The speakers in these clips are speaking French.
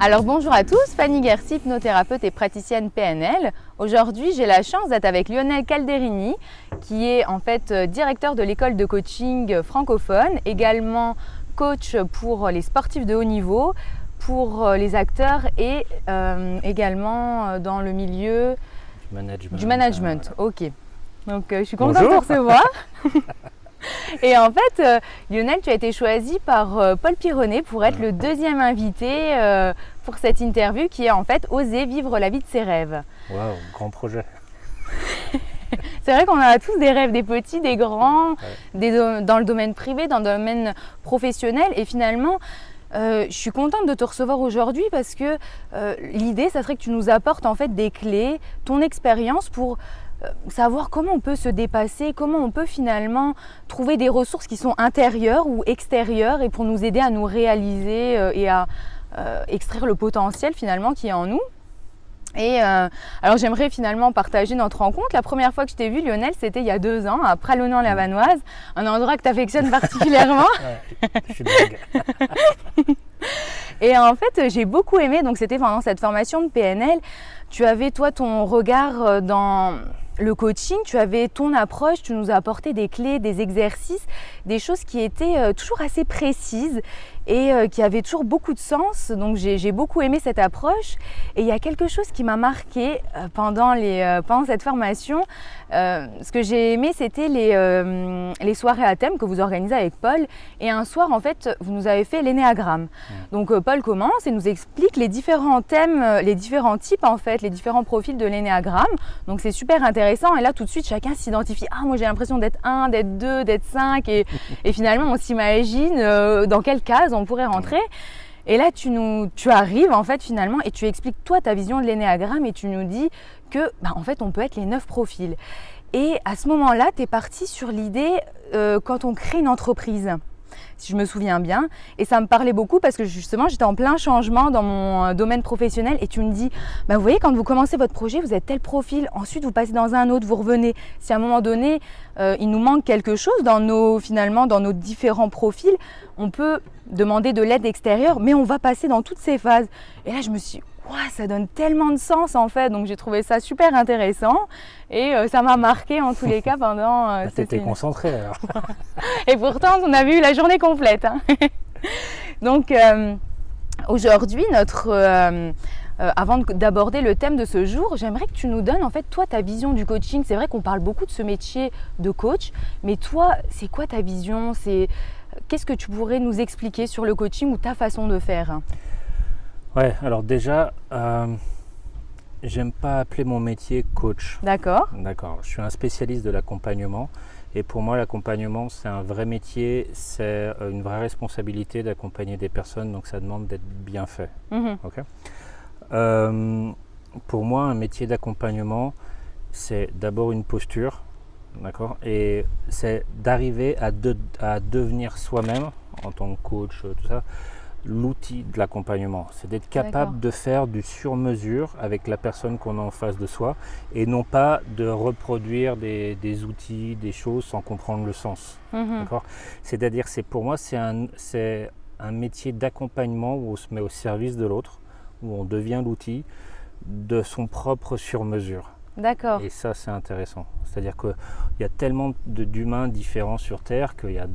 Alors bonjour à tous, Fanny Guercy, hypnothérapeute et praticienne PNL. Aujourd'hui, j'ai la chance d'être avec Lionel Calderini, qui est en fait directeur de l'école de coaching francophone, également coach pour les sportifs de haut niveau, pour les acteurs et également dans le milieu du management. Ok, donc je suis contente de te recevoir. Et en fait, Lionel, tu as été choisi par Paul Pironnet pour être le deuxième invité pour cette interview qui est en fait Oser vivre la vie de ses rêves. Waouh, grand projet. C'est vrai qu'on a tous des rêves, des petits, des grands, dans le domaine privé, dans le domaine professionnel. Et finalement, je suis contente de te recevoir aujourd'hui parce que l'idée, ça serait que tu nous apportes en fait des clés, ton expérience pour savoir comment on peut se dépasser, comment on peut finalement trouver des ressources qui sont intérieures ou extérieures et pour nous aider à nous réaliser et à extraire le potentiel finalement qui est en nous. Et alors j'aimerais finalement partager notre rencontre. La première fois que je t'ai vu, Lionel, c'était il y a 2 ans à Pralognan-la-Vanoise, un endroit que tu affectionnes particulièrement. Je suis dingue. Et en fait, j'ai beaucoup aimé, donc c'était pendant cette formation de PNL, tu avais toi ton regard dans le coaching, tu avais ton approche, tu nous as apporté des clés, des exercices, des choses qui étaient toujours assez précises et qui avaient toujours beaucoup de sens. Donc j'ai beaucoup aimé cette approche. Et il y a quelque chose qui m'a marqué pendant cette formation. Ce que j'ai aimé, c'était les soirées à thème que vous organisez avec Paul. Et un soir, en fait, vous nous avez fait l'énéagramme. Donc Paul commence et nous explique les différents thèmes, les différents types, en fait, les différents profils de l'énéagramme. Donc c'est super intéressant. Et là, tout de suite, chacun s'identifie. Ah, moi j'ai l'impression d'être 1, d'être 2, d'être 5. Et finalement, on s'imagine dans quelle case on pourrait rentrer. Et là, tu arrives en fait finalement et tu expliques toi ta vision de l'énéagramme et tu nous dis que en fait on peut être les 9 profils. Et à ce moment-là, tu es parti sur l'idée quand on crée une entreprise, si je me souviens bien. Et ça me parlait beaucoup parce que justement, j'étais en plein changement dans mon domaine professionnel et tu me dis, vous voyez, quand vous commencez votre projet, vous êtes tel profil, ensuite vous passez dans un autre, vous revenez. Si à un moment donné, il nous manque quelque chose dans nos différents profils, on peut demander de l'aide extérieure, mais on va passer dans toutes ces phases. Et là, je me suis dit, ça donne tellement de sens en fait, donc j'ai trouvé ça super intéressant et ça m'a marqué en tous les cas pendant... T'étais concentrée alors. Et pourtant, on avait eu la journée complète. Hein. Donc aujourd'hui, avant d'aborder le thème de ce jour, j'aimerais que tu nous donnes en fait toi ta vision du coaching. C'est vrai qu'on parle beaucoup de ce métier de coach, mais toi, c'est quoi ta vision? Qu'est-ce que tu pourrais nous expliquer sur le coaching ou ta façon de faire? Ouais, alors déjà, j'aime pas appeler mon métier coach. D'accord. D'accord. Je suis un spécialiste de l'accompagnement et pour moi, l'accompagnement, c'est un vrai métier, c'est une vraie responsabilité d'accompagner des personnes, donc ça demande d'être bien fait. Okay. Pour moi, un métier d'accompagnement, c'est d'abord une posture, d'accord, et c'est d'arriver à devenir soi-même en tant que coach, tout ça. L'outil de l'accompagnement, c'est d'être capable de faire du sur-mesure avec la personne qu'on a en face de soi et non pas de reproduire des outils, des choses sans comprendre le sens. D'accord ? C'est-à-dire, pour moi, c'est un métier d'accompagnement où on se met au service de l'autre, où on devient l'outil de son propre sur-mesure. D'accord. Et ça, c'est intéressant. C'est-à-dire qu'il y a tellement d'humains différents sur Terre qu'il y a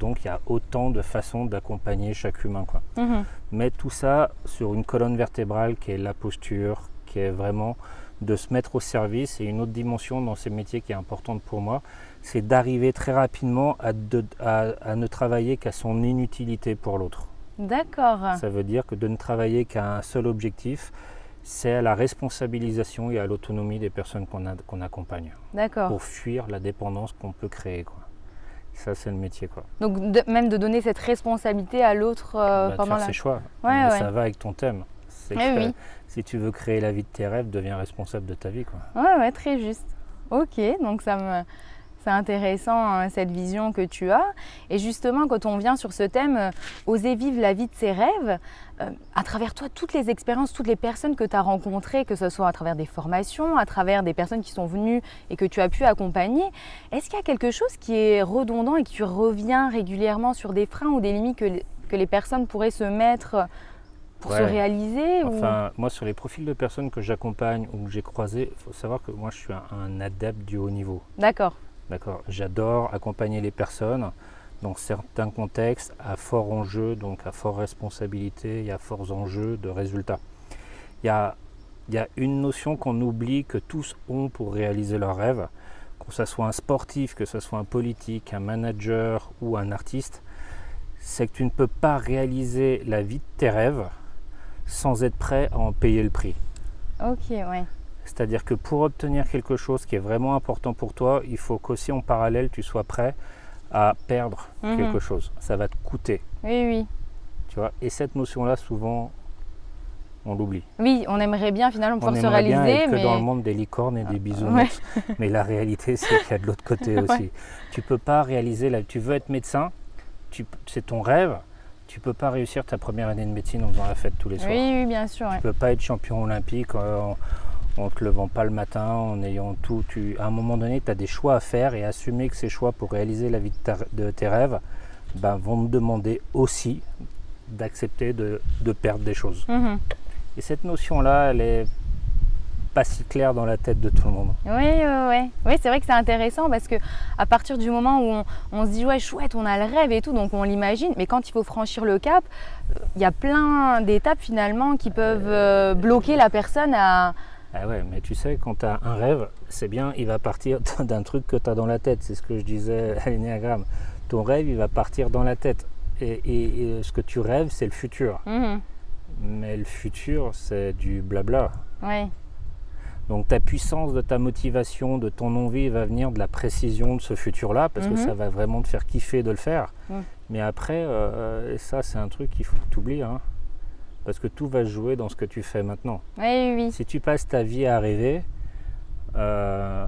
autant de façons d'accompagner chaque humain, quoi. Mais tout ça sur une colonne vertébrale qui est la posture, qui est vraiment de se mettre au service. Et une autre dimension dans ces métiers qui est importante pour moi, c'est d'arriver très rapidement à ne travailler qu'à son inutilité pour l'autre. D'accord. Ça veut dire que de ne travailler qu'à un seul objectif, c'est à la responsabilisation et à l'autonomie des personnes qu'on accompagne. D'accord. Pour fuir la dépendance qu'on peut créer, quoi. Ça, c'est le métier, quoi. Donc, même de donner cette responsabilité à l'autre pendant de faire ses choix. Ouais. Ça va avec ton thème. Oui. Si tu veux créer la vie de tes rêves, deviens responsable de ta vie, quoi. Ouais, très juste. Ok, donc c'est intéressant cette vision que tu as. Et justement, quand on vient sur ce thème, oser vivre la vie de ses rêves, à travers toi, toutes les expériences, toutes les personnes que tu as rencontrées, que ce soit à travers des formations, à travers des personnes qui sont venues et que tu as pu accompagner, est-ce qu'il y a quelque chose qui est redondant et qui revient régulièrement sur des freins ou des limites que les personnes pourraient se mettre pour se réaliser Enfin, moi, sur les profils de personnes que j'accompagne ou que j'ai croisés, il faut savoir que moi, je suis un adepte du haut niveau. D'accord. D'accord. J'adore accompagner les personnes dans certains contextes à fort enjeu, donc à fort responsabilité et à forts enjeux de résultats. Il y a une notion qu'on oublie que tous ont pour réaliser leurs rêves, que ce soit un sportif, que ce soit un politique, un manager ou un artiste, c'est que tu ne peux pas réaliser la vie de tes rêves sans être prêt à en payer le prix. Ok, ouais. C'est-à-dire que pour obtenir quelque chose qui est vraiment important pour toi, il faut qu'aussi en parallèle, tu sois prêt à perdre quelque chose. Ça va te coûter. Oui, oui. Tu vois. Et cette notion-là, souvent, on l'oublie. Oui, on aimerait bien finalement pouvoir on se aimerait bien réaliser, être mais que dans le monde des licornes et des bisounours. Mais la réalité, c'est qu'il y a de l'autre côté aussi. Tu peux pas réaliser, tu veux être médecin, c'est ton rêve, tu peux pas réussir ta première année de médecine en faisant la fête tous les soirs. Oui, bien sûr. Tu peux pas être champion olympique en te levant pas le matin, en ayant tout. À un moment donné, tu as des choix à faire et assumer que ces choix pour réaliser la vie de tes rêves vont te demander aussi d'accepter de perdre des choses. Et cette notion-là, elle est pas si claire dans la tête de tout le monde. Oui, c'est vrai que c'est intéressant parce que à partir du moment où on se dit ouais chouette, on a le rêve et tout, donc on l'imagine, mais quand il faut franchir le cap, il y a plein d'étapes finalement qui peuvent bloquer la personne à... Ah ouais, mais tu sais, quand tu as un rêve, c'est bien, il va partir d'un truc que tu as dans la tête. C'est ce que je disais à l'énéagramme. Ton rêve, il va partir dans la tête. Et ce que tu rêves, c'est le futur. Mais le futur, c'est du blabla. Ouais. Donc ta puissance de ta motivation, de ton envie va venir de la précision de ce futur-là, parce que ça va vraiment te faire kiffer de le faire. Mais après, ça c'est un truc qu'il faut que tu oublies, hein, parce que tout va se jouer dans ce que tu fais maintenant. Oui. Si tu passes ta vie à rêver de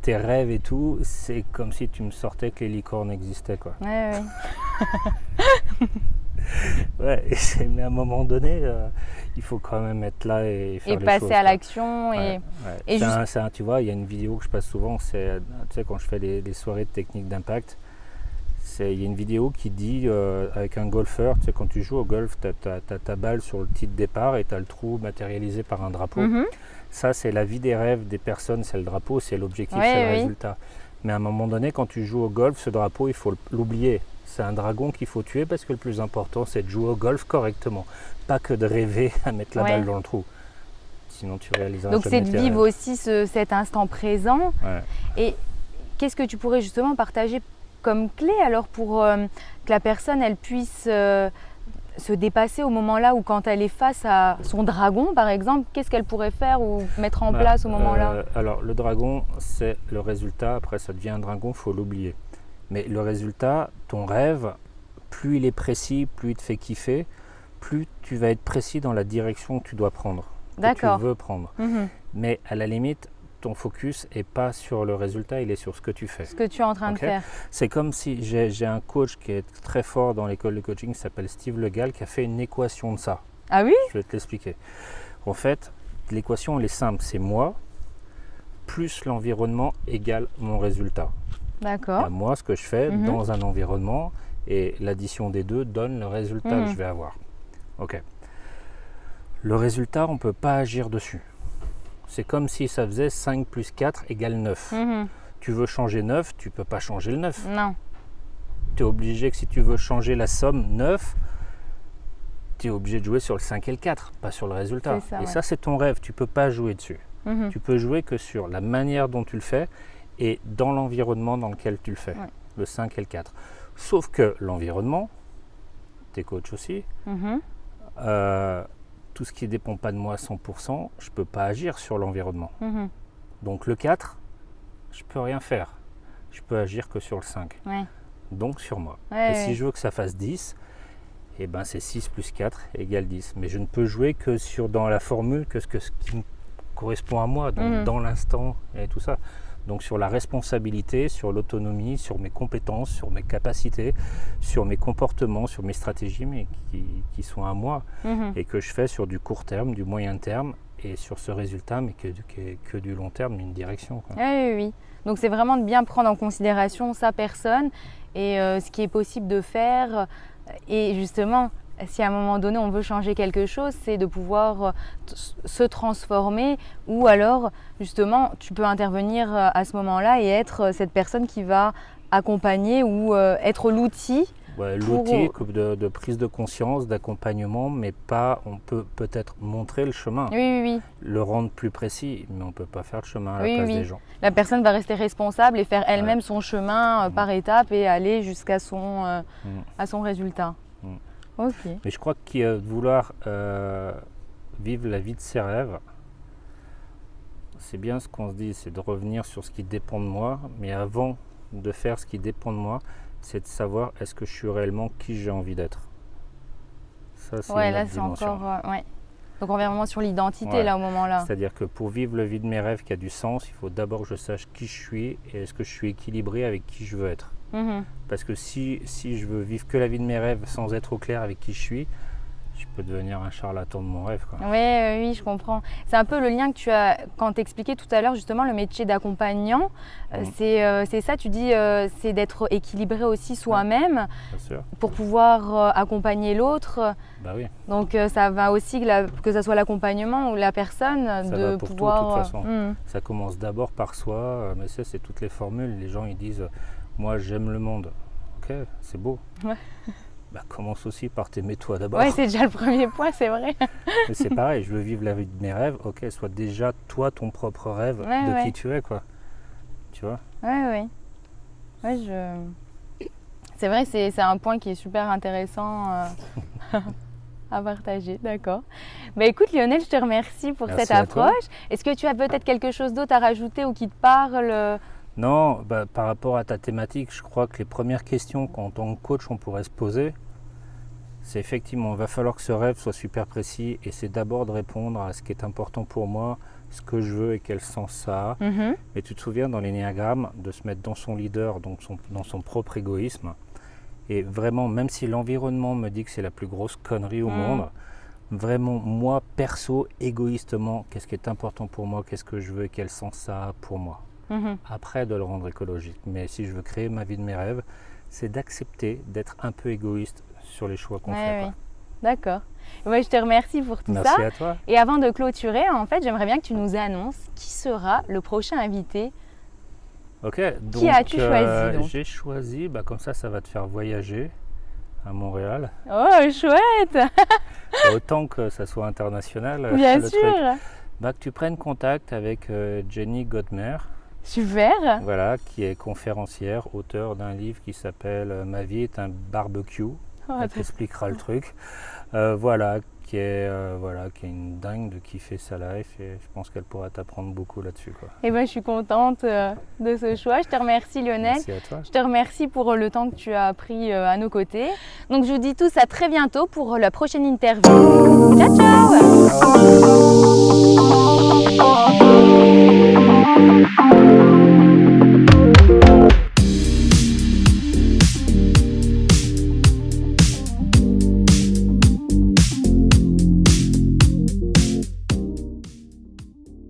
tes rêves et tout, c'est comme si tu me sortais que les licornes existaient, quoi. Ouais, mais à un moment donné, il faut quand même être là et faire les choses. Et passer à l'action. Tu vois, il y a une vidéo que je passe souvent, c'est, tu sais, quand je fais des soirées de technique d'impact, il y a une vidéo qui dit, avec un golfeur, tu sais, quand tu joues au golf, tu as ta balle sur le tee de départ et tu as le trou matérialisé par un drapeau. Ça, c'est la vie des rêves des personnes, c'est le drapeau, c'est l'objectif, c'est le résultat. Mais à un moment donné, quand tu joues au golf, ce drapeau, il faut l'oublier. C'est un dragon qu'il faut tuer parce que le plus important, c'est de jouer au golf correctement. Pas que de rêver à mettre la balle dans le trou. Sinon, tu réaliseras jamais. Donc, c'est de vivre aussi cet instant présent. Et qu'est-ce que tu pourrais justement partager comme clé alors pour que la personne, elle puisse se dépasser au moment-là ou quand elle est face à son dragon, par exemple, qu'est-ce qu'elle pourrait faire ou mettre en place au moment-là? Alors, le dragon, c'est le résultat. Après, ça devient un dragon, il faut l'oublier. Mais le résultat, ton rêve, plus il est précis, plus il te fait kiffer, plus tu vas être précis dans la direction que tu dois prendre, que tu veux prendre. Mais à la limite, ton focus n'est pas sur le résultat, il est sur ce que tu fais. Ce que tu es en train de faire. C'est comme si j'ai un coach qui est très fort dans l'école de coaching, qui s'appelle Steve Le Gall, qui a fait une équation de ça. Ah oui? Je vais te l'expliquer. En fait, l'équation, elle est simple. C'est moi plus l'environnement égale mon résultat. D'accord. Moi, ce que je fais dans un environnement, et l'addition des deux donne le résultat que je vais avoir. Ok. Le résultat, on ne peut pas agir dessus. C'est comme si ça faisait 5 plus 4 égale 9. Tu veux changer 9, tu ne peux pas changer le 9. Non. Tu es obligé que si tu veux changer la somme 9, tu es obligé de jouer sur le 5 et le 4, pas sur le résultat. Ça, ça, c'est ton rêve, tu ne peux pas jouer dessus. Tu peux jouer que sur la manière dont tu le fais et dans l'environnement dans lequel tu le fais, le 5 et le 4. Sauf que l'environnement, t'es coach aussi, tout ce qui ne dépend pas de moi à 100%, je ne peux pas agir sur l'environnement. Donc le 4, je ne peux rien faire. Je peux agir que sur le 5. Donc sur moi. Et si je veux que ça fasse 10, eh ben c'est 6 plus 4 égale 10. Mais je ne peux jouer que dans la formule, que ce qui me correspond à moi, donc dans l'instant et tout ça. Donc sur la responsabilité, sur l'autonomie, sur mes compétences, sur mes capacités, sur mes comportements, sur mes stratégies, mais qui sont à moi et que je fais sur du court terme, du moyen terme et sur ce résultat, mais que du long terme, une direction, quoi. Oui. Donc c'est vraiment de bien prendre en considération sa personne et ce qui est possible de faire et justement si à un moment donné on veut changer quelque chose, c'est de pouvoir se transformer, ou alors justement tu peux intervenir à ce moment-là et être cette personne qui va accompagner ou être l'outil. Ouais, l'outil de prise de conscience, d'accompagnement, mais pas, on peut peut-être montrer le chemin, Oui. le rendre plus précis, mais on ne peut pas faire le chemin à la Oui, place oui. des gens. La personne va rester responsable et faire elle-même son chemin par étapes et aller jusqu'à à son résultat. Ok. Mais je crois que vouloir vivre la vie de ses rêves, c'est bien ce qu'on se dit, c'est de revenir sur ce qui dépend de moi, mais avant de faire ce qui dépend de moi, c'est de savoir est-ce que je suis réellement qui j'ai envie d'être. Ça, c'est une là autre c'est dimension. encore. Donc on revient vraiment sur l'identité Ouais. là au moment-là. C'est-à-dire que pour vivre la vie de mes rêves qui a du sens, il faut d'abord que je sache qui je suis et est-ce que je suis équilibré avec qui je veux être. Parce que si je veux vivre que la vie de mes rêves sans être au clair avec qui je peux devenir un charlatan de mon rêve, quoi. Oui, je comprends. C'est un peu le lien que tu as quand tu expliquais tout à l'heure justement le métier d'accompagnant. C'est ça, tu dis, c'est d'être équilibré aussi soi-même pour pouvoir accompagner l'autre. Bah oui. Donc ça va aussi, que ce soit l'accompagnement ou la personne, Ça de va pour pouvoir... tout, de toute façon. Ça commence d'abord par soi, mais ça c'est toutes les formules. Les gens ils disent moi j'aime le monde. Ok, c'est beau. Ouais. Bah, commence aussi par t'aimer toi d'abord. Oui, c'est déjà le premier point, c'est vrai. Mais c'est pareil, je veux vivre la vie de mes rêves. Ok, sois déjà toi ton propre rêve qui tu es, quoi. Tu vois. Oui. C'est vrai, c'est un point qui est super intéressant à partager, d'accord. Bah, écoute Lionel, je te remercie pour cette approche. Est-ce que tu as peut-être quelque chose d'autre à rajouter ou qui te parle? Non, par rapport à ta thématique, je crois que les premières questions qu'en tant que coach on pourrait se poser, c'est effectivement, il va falloir que ce rêve soit super précis et c'est d'abord de répondre à ce qui est important pour moi, ce que je veux et quel sens ça a. Et tu te souviens dans l'énéagramme de se mettre dans son leader, donc dans son propre égoïsme. Et vraiment, même si l'environnement me dit que c'est la plus grosse connerie au monde, vraiment moi, perso, égoïstement, qu'est-ce qui est important pour moi, qu'est-ce que je veux et quel sens ça a pour moi. Après de le rendre écologique. Mais si je veux créer ma vie de mes rêves, c'est d'accepter d'être un peu égoïste sur les choix qu'on fait. Oui. D'accord. Moi, je te remercie pour tout ça. Merci à toi. Et avant de clôturer, en fait, j'aimerais bien que tu nous annonces qui sera le prochain invité. Ok. Donc, qui as-tu choisi J'ai choisi, comme ça va te faire voyager à Montréal. Oh, chouette. Autant que ça soit international. Bien sûr. Que tu prennes contact avec Jenny Godmer. Super. Voilà, qui est conférencière, auteure d'un livre qui s'appelle Ma vie est un barbecue. Elle t'expliquera le truc. Qui est une dingue de kiffer sa life et je pense qu'elle pourra t'apprendre beaucoup là-dessus. Et je suis contente de ce choix. Je te remercie Lionel. Merci à toi. Je te remercie pour le temps que tu as pris à nos côtés. Donc je vous dis tous à très bientôt pour la prochaine interview. Ciao, ciao.